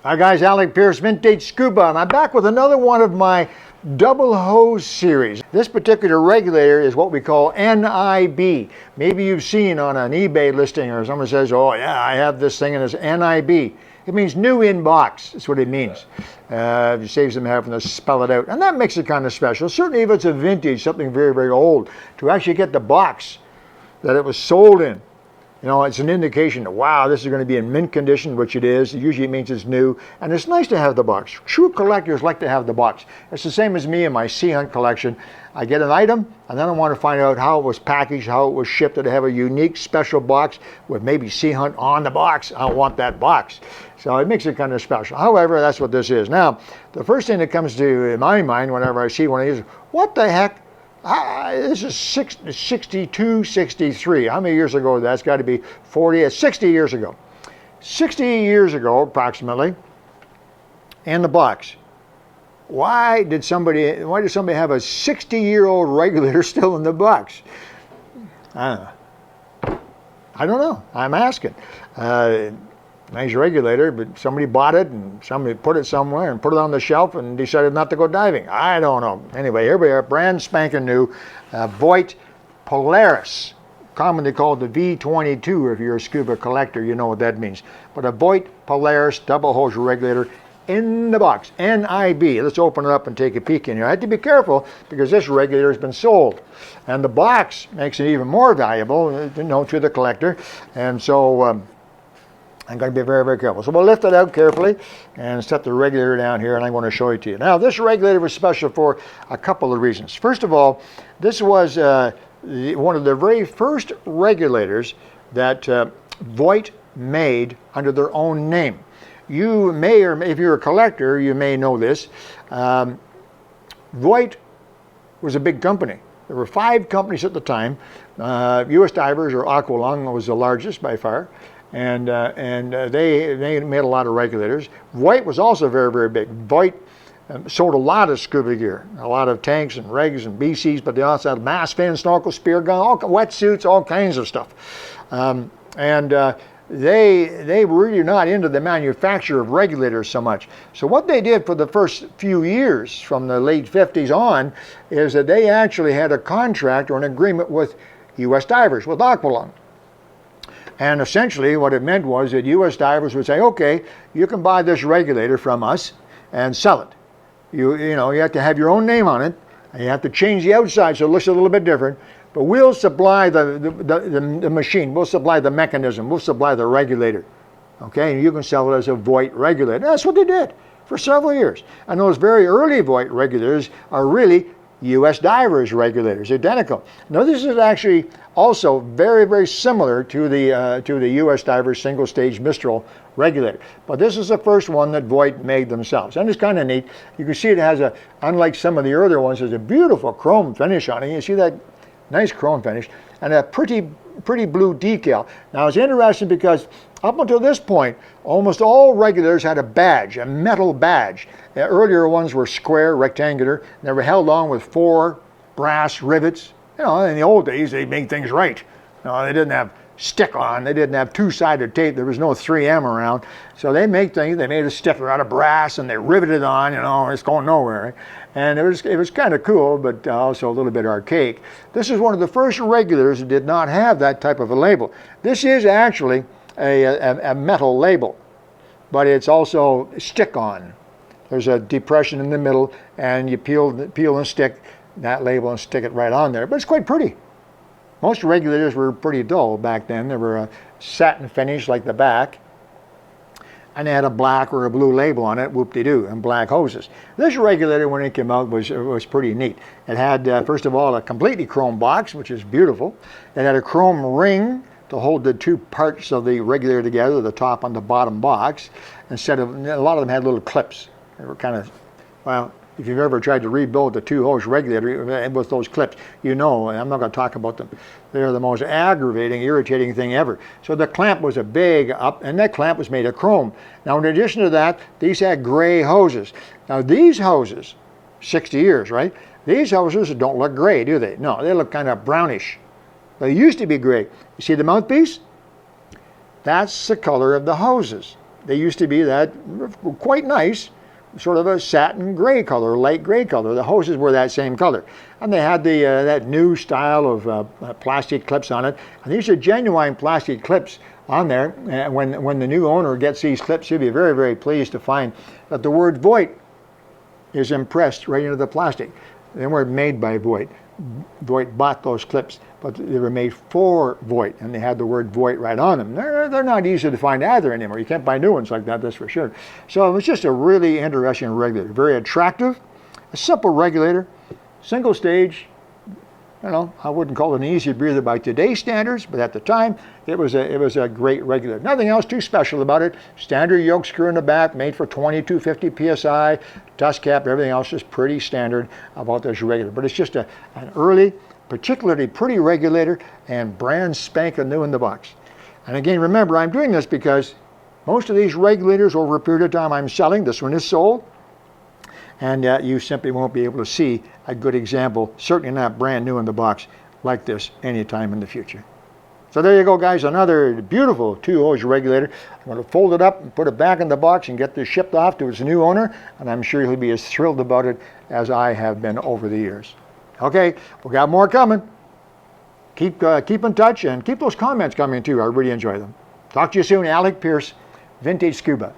Hi guys, Alec, Peirce, Vintage Scuba, and I'm back with another one of my double hose series. This particular regulator is what we call NIB. Maybe you've seen on an eBay listing or someone says, oh yeah, I have this thing and it's NIB. It means new in box, that's what it means. It saves them having to spell it out. And that makes it kind of special. Certainly if it's a vintage, something very, very old, to actually get the box that it was sold in. You know, it's an indication that, wow, this is going to be in mint condition, which it is. Usually it means it's new. And it's nice to have the box. True collectors like to have the box. It's the same as me in my Sea Hunt collection. I get an item, and then I want to find out how it was packaged, how it was shipped, and to have a unique, special box with maybe Sea Hunt on the box. I want that box. So it makes it kind of special. However, that's what this is. Now, the first thing that comes to my mind whenever I see one of these, what the heck? This is 62, 63. How many years ago? That's got to be 40, 60 years ago. 60 years ago, approximately, in the box. Why did somebody have a 60-year-old regulator still in the box? I don't know. I'm asking. Nice regulator, but somebody bought it and somebody put it somewhere and put it on the shelf and decided not to go diving. I don't know. Anyway, here we are, brand spanking new Voit Polaris, commonly called the V22. If you're a scuba collector, you know what that means. But a Voit Polaris double hose regulator in the box, NIB. Let's open it up and take a peek in here. I have to be careful because this regulator has been sold. And the box makes it even more valuable, you know, to the collector. And so I'm going to be very, very careful. So we'll lift it out carefully and set the regulator down here, and I'm going to show it to you. Now, this regulator was special for a couple of reasons. First of all, this was one of the very first regulators that Voit made under their own name. You may, or if you're a collector, you may know this. Voit was a big company. There were 5 companies at the time. U.S. Divers, or Aqualung, was the largest by far. And they made a lot of regulators. Voit was also very, very big. Voit sold a lot of scuba gear, a lot of tanks and regs and BCs, but they also had mask fins, snorkel, spear gun, all wetsuits, all kinds of stuff. They were really not into the manufacture of regulators so much. So what they did for the first few years, from the late 50s on, is that they actually had a contract or an agreement with U.S. Divers, with Aqualung. And essentially what it meant was that U.S. Divers would say, okay, you can buy this regulator from us and sell it. You have to have your own name on it, and you have to change the outside so it looks a little bit different, but we'll supply the machine, we'll supply the mechanism, we'll supply the regulator. Okay, and you can sell it as a Voit regulator. That's what they did for several years. And those very early Voit regulators are really U.S. Divers regulators, identical. Now this is actually also very, very similar to the U.S. Divers single stage Mistral regulator. But this is the first one that Voit made themselves. And it's kind of neat. You can see it has unlike some of the earlier ones, there's a beautiful chrome finish on it. You see that nice chrome finish and a pretty blue decal. Now it's interesting because up until this point, almost all regulators had a badge, a metal badge. The earlier ones were square, rectangular. They were held on with 4 brass rivets. You know, in the old days, they made things right. No, they didn't have stick-on. They didn't have 2-sided tape. There was no 3M around. So they made things. They made a sticker out of brass, and they riveted on. You know, it's going nowhere. Right? And it was kind of cool, but also a little bit archaic. This is one of the first regulators that did not have that type of a label. This is actually a metal label, but it's also stick-on. There's a depression in the middle, and you peel and stick that label and stick it right on there. But it's quite pretty. Most regulators were pretty dull back then. They were a satin finish like the back, and they had a black or a blue label on it, whoop-de-doo, and black hoses. This regulator, when it came out, was pretty neat. It had, first of all, a completely chrome box, which is beautiful. It had a chrome ring to hold the 2 parts of the regulator together, the top and the bottom box. Instead of, a lot of them had little clips. They were kind of, well, if you've ever tried to rebuild the 2-hose regulator with those clips, you know, and I'm not going to talk about them. They're the most aggravating, irritating thing ever. So the clamp was a big up, and that clamp was made of chrome. Now, in addition to that, these had gray hoses. Now, these hoses, 60 years, right? These hoses don't look gray, do they? No, they look kind of brownish. They used to be gray. You see the mouthpiece? That's the color of the hoses. They used to be that quite nice, sort of a satin gray color, light gray color. The hoses were that same color. And they had the that new style of plastic clips on it. And these are genuine plastic clips on there. And when the new owner gets these clips, he'll be very, very pleased to find that the word Voit is impressed right into the plastic. They weren't made by Voit. Voit bought those clips, but they were made for Voit, and they had the word Voit right on them. They're not easy to find either anymore. You can't buy new ones like that, that's for sure. So it was just a really interesting regulator. Very attractive, a simple regulator, single stage. You know, I wouldn't call it an easy breather by today's standards, but at the time, it was a great regulator. Nothing else too special about it. Standard yoke screw in the back, made for 2250 psi, dust cap, everything else is pretty standard about this regulator. But it's just an early, particularly pretty regulator, and brand spanking new in the box. And again, remember, I'm doing this because most of these regulators over a period of time I'm selling, this one is sold, and you simply won't be able to see a good example, certainly not brand new in the box, like this anytime in the future. So there you go, guys, another beautiful 2-hose regulator. I'm going to fold it up and put it back in the box and get this shipped off to its new owner, and I'm sure he'll be as thrilled about it as I have been over the years. Okay, we got more coming. Keep in touch and keep those comments coming too. I really enjoy them. Talk to you soon. Alec, Peirce, Vintage Scuba.